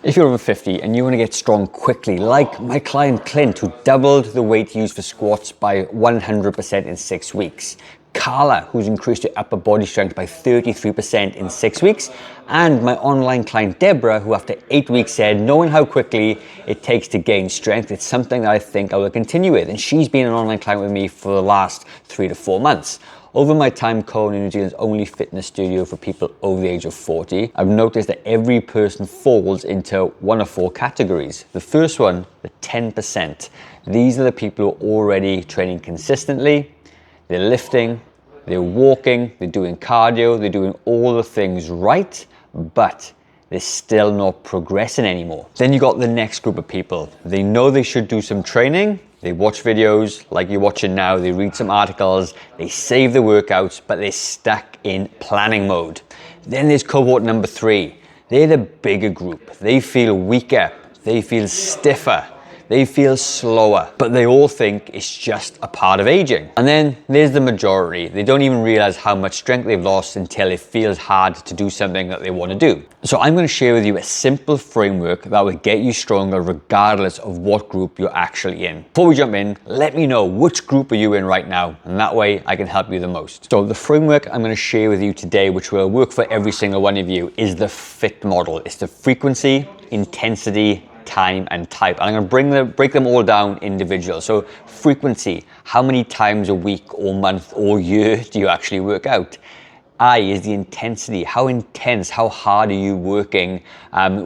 If you're over 50 and you want to get strong quickly, like my client Clint, who doubled the weight used for squats by 100% in 6 weeks, Carla, who's increased her upper body strength by 33% in 6 weeks, and my online client Deborah, who after 8 weeks said, knowing how quickly it takes to gain strength, it's something that I think I will continue with. And she's been an online client with me for the last 3 to 4 months. Over my time co-owning New Zealand's only fitness studio for people over the age of 40, I've noticed that every person falls into one of 4 categories. The first one, the 10%. These are the people who are already training consistently, they're lifting, they're walking, they're doing cardio, they're doing all the things right, but they're still not progressing anymore. Then you got the next group of people. They know they should do some training, they watch videos like you're watching now, they read some articles, they save the workouts, but they're stuck in planning mode. Then there's cohort number 3. They're the bigger group. They feel weaker, they feel stiffer, they feel slower, but they all think it's just a part of aging. And then there's the majority. They don't even realize how much strength they've lost until it feels hard to do something that they want to do. So I'm going to share with you a simple framework that will get you stronger regardless of what group you're actually in. Before we jump in, let me know which group are you in right now, and that way I can help you the most. So the framework I'm going to share with you today, which will work for every single one of you, is the FIT model. It's the frequency, intensity, time, and type. And I'm going to break them all down individual. So frequency, how many times a week or month or year do you actually work out? I is the intensity. How intense, how hard are you working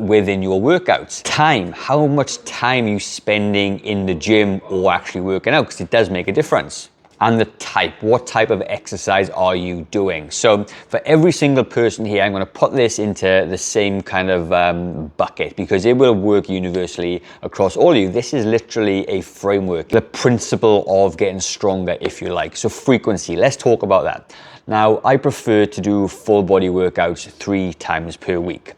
within your workouts? Time, how much time are you spending in the gym or actually working out? Because it does make a difference. And the type, what type of exercise are you doing? So for every single person here, I'm going to put this into the same kind of bucket because it will work universally across all of you. This is literally a framework, the principle of getting stronger, if you like. So frequency, let's talk about that. Now, I prefer to do full body workouts 3 times per week.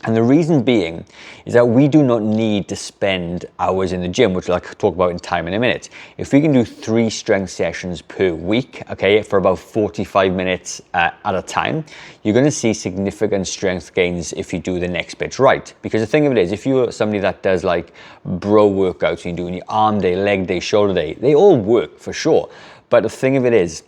And the reason being is that we do not need to spend hours in the gym, which I'll talk about in time in a minute. If we can do 3 strength sessions per week, okay, for about 45 minutes at a time, you're going to see significant strength gains if you do the next bits right. Because the thing of it is, if you're somebody that does like bro workouts, you're doing your arm day, leg day, shoulder day, they all work for sure. But the thing of it is,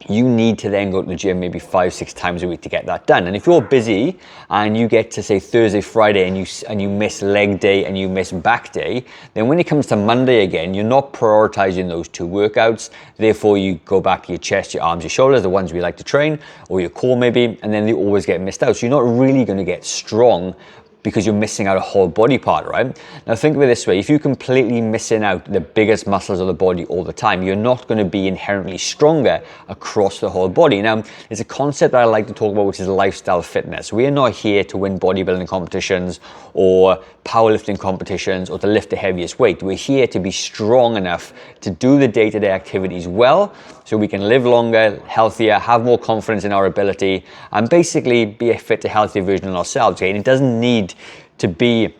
you need to then go to the gym maybe 5-6 times a week to get that done. And if you're busy and you get to say Thursday, Friday and you miss leg day and you miss back day, then when it comes to Monday again, you're not prioritizing those 2 workouts. Therefore, you go back to your chest, your arms, your shoulders, the ones we like to train, or your core maybe, and then they always get missed out. So you're not really going to get strong because you're missing out a whole body part, right? Now think of it this way, if you're completely missing out the biggest muscles of the body all the time, you're not going to be inherently stronger across the whole body. Now, there's a concept that I like to talk about, which is lifestyle fitness. We are not here to win bodybuilding competitions or powerlifting competitions or to lift the heaviest weight. We're here to be strong enough to do the day-to-day activities well, so we can live longer, healthier, have more confidence in our ability, and basically be a fitter, healthier version of ourselves. Okay? And it doesn't need to be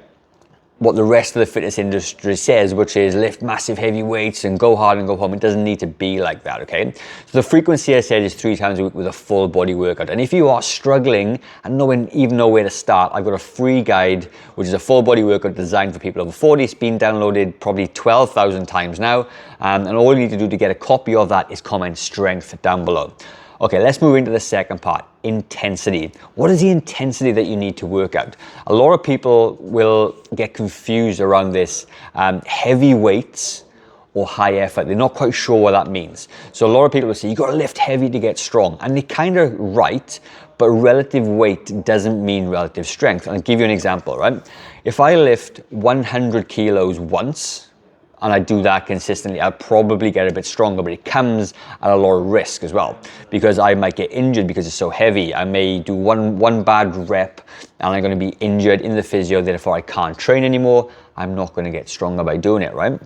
what the rest of the fitness industry says, which is lift massive heavy weights and go hard and go home. It doesn't need to be like that, okay? So the frequency I said is 3 times a week with a full body workout. And if you are struggling and even know where to start, I've got a free guide, which is a full body workout designed for people over 40. It's been downloaded probably 12,000 times now. And all you need to do to get a copy of that is comment strength down below. Okay, let's move into the second part, intensity. What is the intensity that you need to work out? A lot of people will get confused around this heavy weights or high effort. They're not quite sure what that means. So a lot of people will say, you got to lift heavy to get strong. And they're kind of right, but relative weight doesn't mean relative strength. And I'll give you an example, right? If I lift 100 kilos once, and I do that consistently, I'll probably get a bit stronger, but it comes at a lot of risk as well, because I might get injured because it's so heavy. I may do one bad rep and I'm going to be injured in the physio, therefore I can't train anymore. I'm not going to get stronger by doing it, right?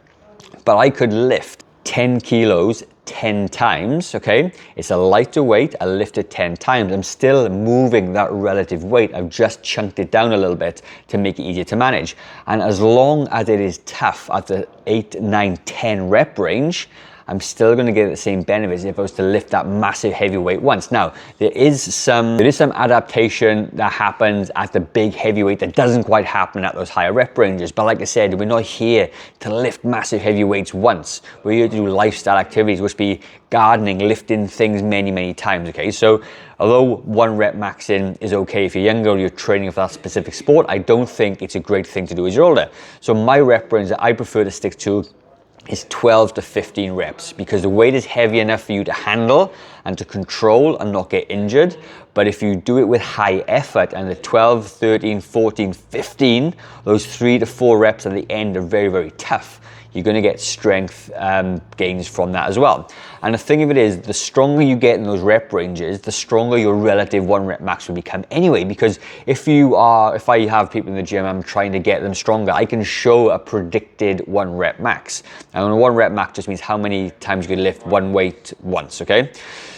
But I could lift 10 kilos 10 times, okay? It's a lighter weight, I lift it 10 times. I'm still moving that relative weight. I've just chunked it down a little bit to make it easier to manage. And as long as it is tough at the 8, 9, 10 rep range, I'm still going to get the same benefits if I was to lift that massive heavy weight once. Now, there is some adaptation that happens at the big heavy weight that doesn't quite happen at those higher rep ranges. But like I said, we're not here to lift massive heavy weights once. We're here to do lifestyle activities, which be gardening, lifting things many, many times, okay? So although 1 rep maxing is okay if you're younger or you're training for that specific sport, I don't think it's a great thing to do as you're older. So my rep range that I prefer to stick to is 12 to 15 reps, because the weight is heavy enough for you to handle and to control and not get injured. But if you do it with high effort, and the 12, 13, 14, 15, those 3 to 4 reps at the end are very, very tough. You're going to get strength gains from that as well. And the thing of it is, the stronger you get in those rep ranges, the stronger your relative 1 rep max will become anyway. Because if I have people in the gym, I'm trying to get them stronger, I can show a predicted 1 rep max. And a 1 rep max just means how many times you can lift one weight once, okay?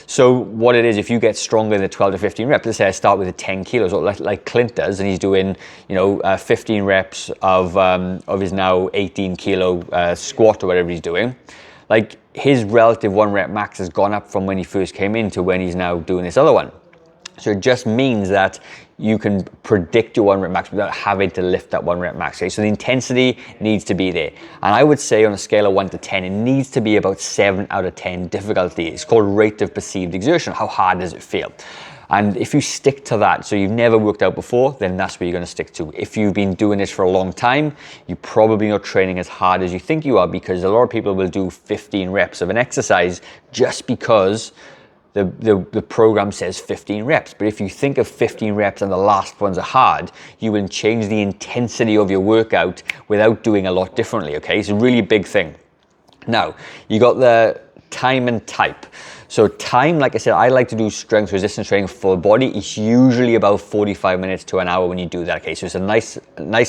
So what it is, if you get stronger than the 12 to 15 reps, let's say I start with the 10 kilos, or like Clint does, and he's doing, 15 reps of his now 18 kilo squat or whatever he's doing. Like, his relative 1 rep max has gone up from when he first came in to when he's now doing this other one. So it just means that you can predict your 1 rep max without having to lift that 1 rep max. Okay? So the intensity needs to be there. And I would say on a scale of 1 to 10, it needs to be about 7 out of 10 difficulty. It's called rate of perceived exertion. How hard does it feel? And if you stick to that, so you've never worked out before, then that's what you're going to stick to. If you've been doing this for a long time, you're probably not training as hard as you think you are, because a lot of people will do 15 reps of an exercise just because the program says 15 reps. But if you think of 15 reps and the last ones are hard, you will change the intensity of your workout without doing a lot differently, okay? It's a really big thing. Now, you got the time and type. So time, like I said, I like to do strength resistance training full body. It's usually about 45 minutes to an hour when you do that, okay? So it's a nice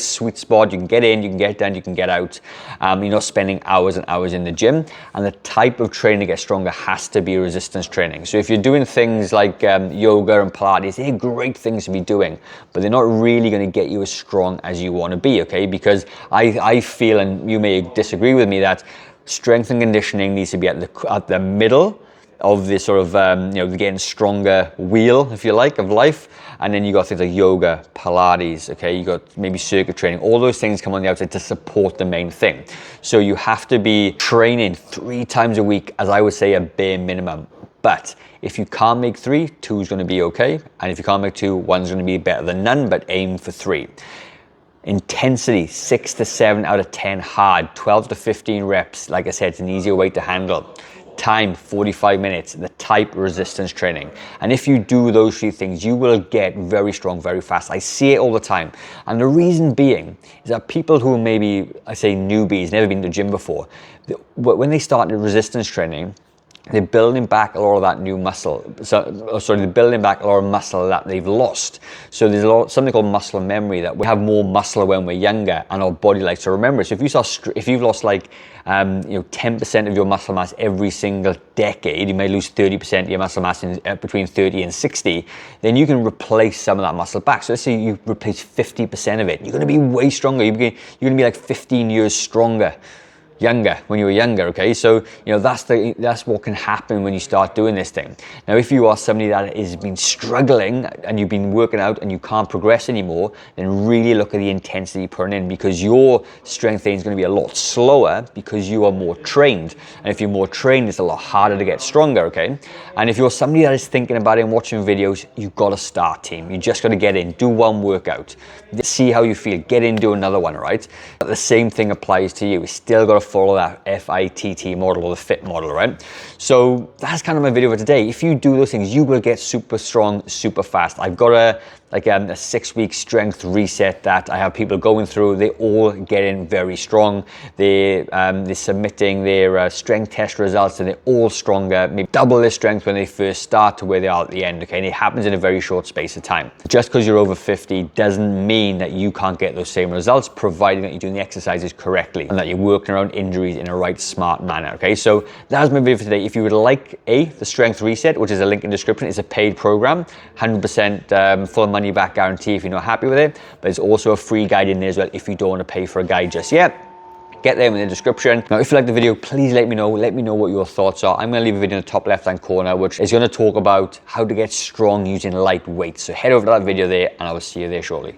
sweet spot. You can get in, you can get down, you can get out. You're not spending hours and hours in the gym. And the type of training to get stronger has to be resistance training. So if you're doing things like yoga and Pilates, they're great things to be doing, but they're not really going to get you as strong as you want to be, okay? Because I feel, and you may disagree with me, that strength and conditioning needs to be at the middle of this sort of, the getting stronger wheel, if you like, of life. And then you got things like yoga, Pilates, okay? You got maybe circuit training. All those things come on the outside to support the main thing. So you have to be training 3 times a week, as I would say, a bare minimum. But if you can't make 3, 2 is going to be okay. And if you can't make 2, 1 is going to be better than none, but aim for 3. Intensity, 6 to 7 out of 10 hard, 12 to 15 reps. Like I said, it's an easier way to handle. Time, 45 minutes, the type resistance training. And if you do those 3 things, you will get very strong very fast. I see it all the time. And the reason being is that people who maybe, I say newbies, never been to the gym before, when they start resistance training, they're building back a lot of that new muscle. They're building back a lot of muscle that they've lost. So there's something called muscle memory, that we have more muscle when we're younger, and our body likes to remember it. So if you've lost like 10% of your muscle mass every single decade, you may lose 30% of your muscle mass in between 30 and 60, then you can replace some of that muscle back. So let's say you replace 50% of it. You're going to be way stronger. You're going to be like 15 years stronger. Younger when you were younger, okay? So that's what can happen when you start doing this thing. Now, if you are somebody that has been struggling and you've been working out and you can't progress anymore, then really look at the intensity you're putting in, because your strength gain is going to be a lot slower because you are more trained. And if you're more trained, it's a lot harder to get stronger, okay? And if you're somebody that is thinking about it and watching videos, you've got to start, team. You just got to get in, do 1 workout, see how you feel, get in, do another one, right? But the same thing applies to you. You still got to follow that FITT model, or the FIT model, right? So that's kind of my video for today. If you do those things, you will get super strong, super fast. I've got a 6-week strength reset that I have people going through. They all get in very strong. They're submitting their strength test results, and they're all stronger, maybe double their strength when they first start to where they are at the end, okay? And it happens in a very short space of time. Just because you're over 50 doesn't mean that you can't get those same results, providing that you're doing the exercises correctly and that you're working around injuries in a right, smart manner, okay? So that's my video for today. If you would like the strength reset, which is a link in the description, it's a paid program, 100% full money back guarantee if you're not happy with it, but there's also a free guide in there as well if you don't want to pay for a guide just yet. get them in the description. Now, if you like the video, please let me know what your thoughts are. I'm gonna leave a video in the top left-hand corner, which is gonna talk about how to get strong using light weights. So head over to that video there, and I will see you there shortly.